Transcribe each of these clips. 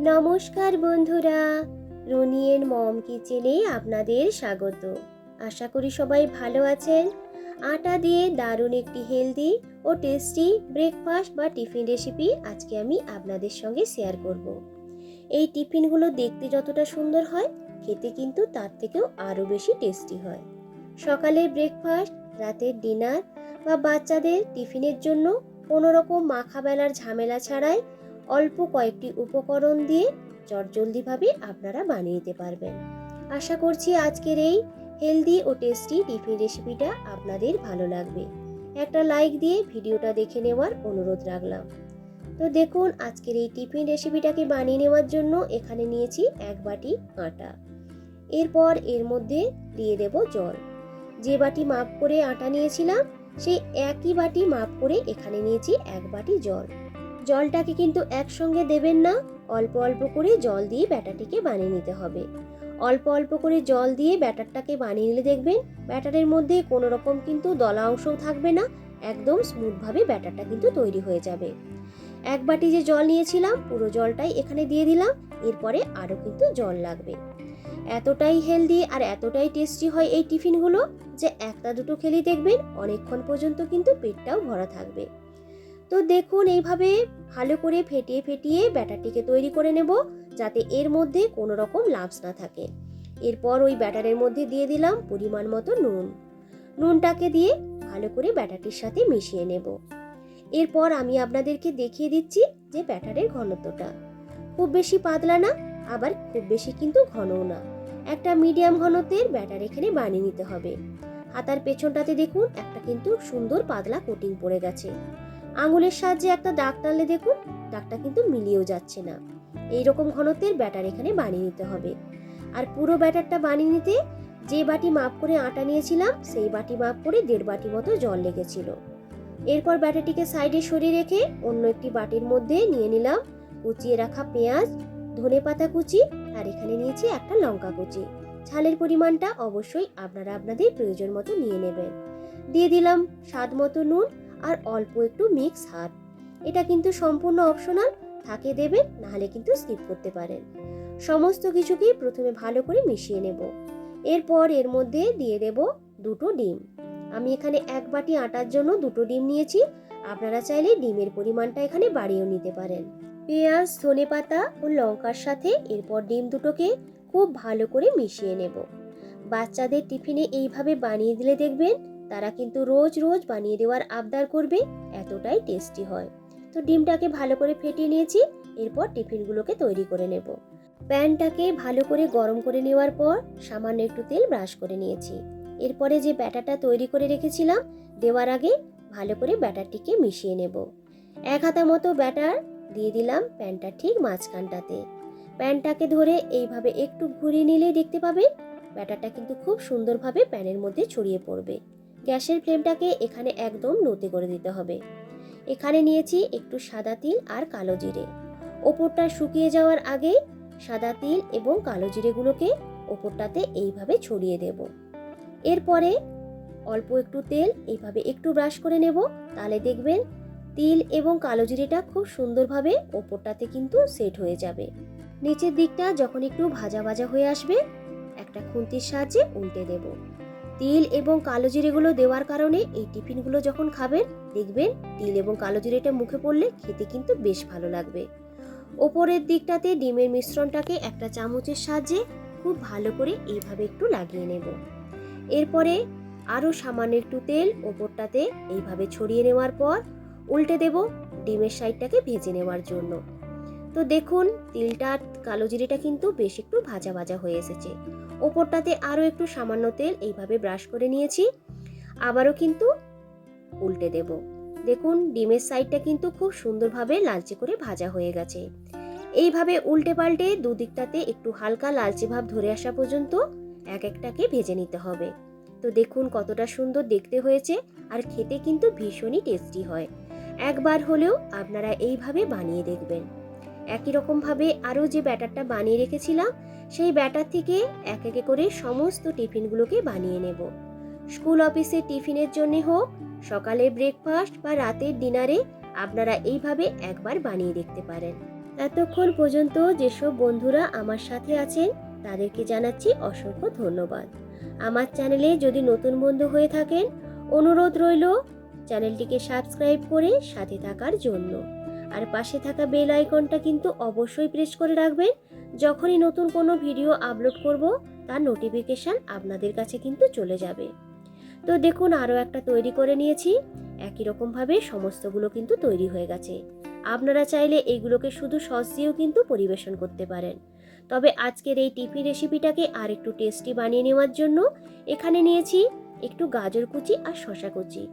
নমস্কার বন্ধুরা, রনির মম কিচেনে আপনাদের স্বাগত। আশা করি সবাই ভালো আছেন। আটা দিয়ে দারুণ একটি হেলদি ও টেস্টি ব্রেকফাস্ট বা টিফিন রেসিপি আজকে আমি আপনাদের সঙ্গে শেয়ার করব। এই টিফিনগুলো দেখতে যতটা সুন্দর হয়, খেতে কিন্তু তার থেকেও আরও বেশি টেস্টি হয়। সকালের ব্রেকফাস্ট, রাতের ডিনার বা বাচ্চাদের টিফিনের জন্য কোনো রকম মাখা বেলার ঝামেলা ছাড়াই অল্প কয়েকটি উপকরণ দিয়ে চটজলদিভাবে আপনারা বানিয়ে নিতে পারবেন। আশা করছি আজকের এই হেলদি ও টেস্টি টিফিন রেসিপিটা আপনাদের ভালো লাগবে। একটা লাইক দিয়ে ভিডিওটা দেখে নেওয়ার অনুরোধ রাখলাম। তো দেখুন, আজকের এই টিফিন রেসিপিটাকে বানিয়ে নেওয়ার জন্য এখানে নিয়েছি 1 বাটি আটা। এরপর এর মধ্যে দিয়ে দেব জল। যে বাটি মাপ করে আটা নিয়েছিলাম সেই একই বাটি মাপ করে এখানে নিয়েছি 1 বাটি জল। জলটাকে কিন্তু একসঙ্গে দেবেন না, অল্প অল্প করে জল দিয়ে ব্যাটারটিকে বানিয়ে নিতে হবে। অল্প অল্প করে জল দিয়ে ব্যাটারটাকে বানিয়ে নিলে দেখবেন ব্যাটারের মধ্যে কোনো রকম কিন্তু দলা অংশও থাকবে না, একদম স্মুথভাবে ব্যাটারটা কিন্তু তৈরি হয়ে যাবে। 1 বাটি যে জল নিয়েছিলাম পুরো জলটাই এখানে দিয়ে দিলাম। এরপরে আরও কিন্তু জল লাগবে। এতটাই হেলদি আর এতটাই টেস্টি হয় এই টিফিনগুলো যে একটা দুটো খেলেই দেখবেন অনেকক্ষণ পর্যন্ত কিন্তু পেটটাও ভরা থাকবে। তো দেখুন, এইভাবে ভালো করে ফেটিয়ে ফেটিয়ে ব্যাটারটিকে তৈরি করে নেব, যাতে এর মধ্যে কোনো রকম লাম্পস না থাকে। এরপর ওই ব্যাটারের মধ্যে দিয়ে দিলাম পরিমাণ মতো নুন। নুনটাকে দিয়ে ভালো করে ব্যাটারটির সাথে মিশিয়ে নেব। এরপর আমি আপনাদেরকে দেখিয়ে দিচ্ছি যে ব্যাটারের ঘনত্বটা খুব বেশি পাতলা না, আবার খুব বেশি কিন্তু ঘনও না। একটা মিডিয়াম ঘনত্বের ব্যাটার এখানে বানিয়ে নিতে হবে। হাতার পেছনটাতে দেখুন একটা কিন্তু সুন্দর পাতলা কোটিং পড়ে গেছে। আঙুলের সাহায্যে একটা দাগ টানলে দেখুন দাগটা কিন্তু মিলিয়েও যাচ্ছে না। এইরকম ঘনত্বের ব্যাটার এখানে বানিয়ে নিতে হবে। আর পুরো ব্যাটারটা বানিয়ে নিতে যে বাটি মাপ করে আটা নিয়েছিলাম সেই বাটি মাপ করে 1.5 বাটি মতো জল লেগেছিল। এরপর ব্যাটারটিকে সাইডে সরিয়ে রেখে অন্য একটি বাটির মধ্যে নিয়ে নিলাম কুচিয়ে রাখা পেঁয়াজ, ধনেপাতা কুচি, আর এখানে নিয়েছি একটা লঙ্কা কুচি। ঝালের পরিমাণটা অবশ্যই আপনারা আপনাদের প্রয়োজন মতো নিয়ে নেবেন। দিয়ে দিলাম স্বাদ মতো নুন আর অল্প একটু মিক্স হার্ব। এটা কিন্তু সম্পূর্ণ অপশনাল, থাকে দেবেন, নাহলে কিন্তু স্কিপ করতে পারেন। সমস্ত কিছুকেই প্রথমে ভালো করে মিশিয়ে নেব। এরপর এর মধ্যে দিয়ে দেব 2টো ডিম। আমি এখানে 1 বাটি আটার জন্য 2টো ডিম নিয়েছি। আপনারা চাইলে ডিমের পরিমাণটা এখানে বাড়িয়েও নিতে পারেন। পেঁয়াজ, ধনেপাতা ও লঙ্কার সাথে এরপর ডিম দুটোকে খুব ভালো করে মিশিয়ে নেব। বাচ্চাদের টিফিনে এইভাবে বানিয়ে দিলে দেখবেন তারা কিন্তু রোজ রোজ বানিয়ে দেওয়ার আবদার করবে, এতটাই টেস্টি হয়। তো ডিমটাকে ভালো করে ফেটিয়ে নিয়েছি। এরপর টিফিনগুলোকে তৈরি করে নেব। প্যানটাকে ভালো করে গরম করে নেওয়ার পর সামান্য একটু তেল ব্রাশ করে নিয়েছি। এরপরে যে ব্যাটারটা তৈরি করে রেখেছিলাম দেওয়ার আগে ভালো করে ব্যাটারটিকে মিশিয়ে নেব। 1 হাতা মতো ব্যাটার দিয়ে দিলাম প্যানটা ঠিক মাঝখানটাতে। প্যানটাকে ধরে এইভাবে একটু ঘুরিয়ে নিলেই দেখতে পাবেন ব্যাটারটা কিন্তু খুব সুন্দরভাবে প্যানের মধ্যে ছড়িয়ে পড়বে। গ্যাসের ফ্লেমটাকে এখানে একদম লোতে করে দিতে হবে। এখানে নিয়েছি একটু সাদা তিল আর কালো জিরে। ওপরটা শুকিয়ে যাওয়ার আগে সাদা তিল এবং কালো জিরেগুলোকে ওপরটাতে এইভাবে ছড়িয়ে দেব। এরপরে অল্প একটু তেল এইভাবে একটু ব্রাশ করে নেব, তাহলে দেখবেন তিল এবং কালো জিরেটা খুব সুন্দরভাবে ওপরটাতে কিন্তু সেট হয়ে যাবে। নিচের দিকটা যখন একটু ভাজা ভাজা হয়ে আসবে একটা খুন্তির সাহায্যে উল্টে দেব। তিল এবং কালো জিরেগুলো দেওয়ার কারণে এই টিফিনগুলো যখন খাবেন দেখবেন তিল এবং কালো জিরেটা মুখে পড়লে খেতে কিন্তু বেশ ভালো লাগবে। ওপরের দিকটাতে ডিমের মিশ্রণটাকে একটা চামচের সাহায্যে খুব ভালো করে এইভাবে একটু লাগিয়ে নেব। এরপরে আরও সামান্য একটু তেল ওপরটাতে এইভাবে ছড়িয়ে নেওয়ার পর উল্টে দেব ডিমের সাইডটাকে ভেজে নেওয়ার জন্য। তো দেখুন তিলটা কালো জিরেটা কিন্তু বেশ একটু ভাজা ভাজা হয়ে এসেছে। ওপরটাতে আরও একটু সামান্য তেল এইভাবে ব্রাশ করে নিয়েছি। আবারও কিন্তু উল্টে দেব। দেখুন ডিমের সাইডটা কিন্তু খুব সুন্দরভাবে লালচে করে ভাজা হয়ে গেছে। এইভাবে উল্টে পাল্টে দুদিকটাতে একটু হালকা লালচে ভাব ধরে আসা পর্যন্ত এক একটাকে ভেজে নিতে হবে। তো দেখুন কতটা সুন্দর দেখতে হয়েছে আর খেতে কিন্তু ভীষণই টেস্টি হয়। একবার হলেও আপনারা এইভাবে বানিয়ে দেখবেন। একই রকমভাবে আরও যে ব্যাটারটা বানিয়ে রেখেছিলাম সেই ব্যাটার থেকে এক একে করে সমস্ত টিফিনগুলোকে বানিয়ে নেব। স্কুল অফিসে টিফিনের জন্য হোক, সকালে ব্রেকফাস্ট বা রাতের ডিনারে আপনারা এইভাবে একবার বানিয়ে দেখতে পারেন। এতক্ষণ পর্যন্ত যেসব বন্ধুরা আমার সাথে আছেন তাদেরকে জানাচ্ছি অসংখ্য ধন্যবাদ। আমার চ্যানেলে যদি নতুন বন্ধু হয়ে থাকেন, অনুরোধ রইল চ্যানেলটিকে সাবস্ক্রাইব করে সাথে থাকার জন্য। আর পাশে থাকা বেল আইকনটা কিন্তু অবশ্যই প্রেস করে রাখবেন। যখনই নতুন কোনো ভিডিও আপলোড করব তার নোটিফিকেশান আপনাদের কাছে কিন্তু চলে যাবে। তো দেখুন, আরও একটা তৈরি করে নিয়েছি। একই রকমভাবে সমস্তগুলো কিন্তু তৈরি হয়ে গেছে। আপনারা চাইলে এইগুলোকে শুধু সস দিয়েও কিন্তু পরিবেশন করতে পারেন। তবে আজকের এই টিফিন রেসিপিটাকে আর একটু টেস্টি বানিয়ে নেওয়ার জন্য এখানে নিয়েছি একটু গাজর কুচি আর শসা কুচি।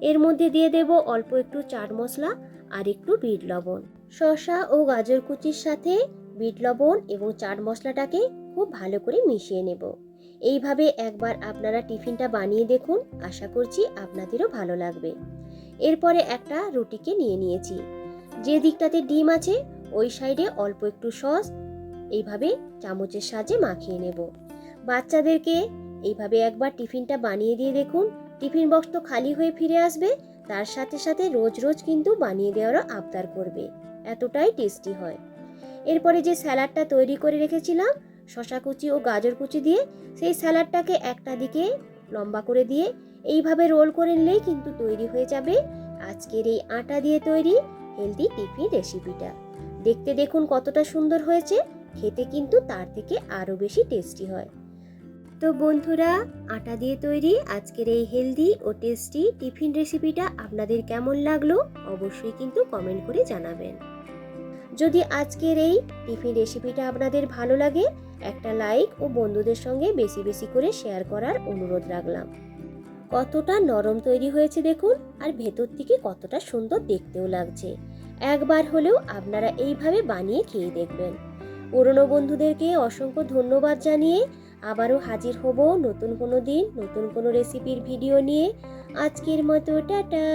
এর মধ্যে দিয়ে দেব অল্প একটু চাট মশলা আর একটু বিট লবণ। শসা ও গাজর কুচির সাথে বিট লবণ এবং চাট মশলাটাকে খুব ভালো করে মিশিয়ে নেব। এইভাবে একবার আপনারা টিফিনটা বানিয়ে দেখুন, আশা করছি আপনাদেরও ভালো লাগবে। এরপরে একটা রুটিকে নিয়ে নিয়েছি। যে দিকটাতে ডিম আছে ওই সাইডে অল্প একটু সস এইভাবে চামচের সাহায্যে মাখিয়ে নেব। বাচ্চাদেরকে এইভাবে একবার টিফিনটা বানিয়ে দিয়ে দেখুন, টিফিন বক্স তো খালি হয়ে ফিরে আসবে, তার সাথে সাথে রোজ রোজ কিন্তু বানিয়ে দেওয়ারও আবদার করবে, এতটাই টেস্টি হয়। এরপরে যে স্যালাডটা তৈরি করে রেখেছিলাম শসা কুচি ও গাজর কুচি দিয়ে, সেই স্যালাডটাকে একটা দিকে লম্বা করে দিয়ে এইভাবে রোল করে নিলেই কিন্তু তৈরি হয়ে যাবে আজকের এই আটা দিয়ে তৈরি হেলদি টিফিন রেসিপিটা। দেখতে দেখুন কতটা সুন্দর হয়েছে, খেতে কিন্তু তার থেকে আরও বেশি টেস্টি হয়। তো বন্ধুরা, আটা দিয়ে তৈরি আজকের এই হেলদি ও টেস্টি টিফিন রেসিপিটা আপনাদের কেমন লাগলো অবশ্যই কিন্তু কমেন্ট করে জানাবেন। যদি আজকের এই টিফিন রেসিপিটা আপনাদের ভালো লাগে, একটা লাইক ও বন্ধুদের সঙ্গে বেশি বেশি করে শেয়ার করার অনুরোধ রাখলাম। কতটা নরম তৈরি হয়েছে দেখুন, আর ভেতর থেকে কতটা সুন্দর দেখতেও লাগছে। একবার হলেও আপনারা এইভাবে বানিয়ে খেয়ে দেখবেন। পুরনো বন্ধুদেরকে অসংখ্য ধন্যবাদ জানিয়ে আবারও হাজির হব নতুন কোনো দিন নতুন কোনো রেসিপির ভিডিও নিয়ে। আজকের মতো টাটা।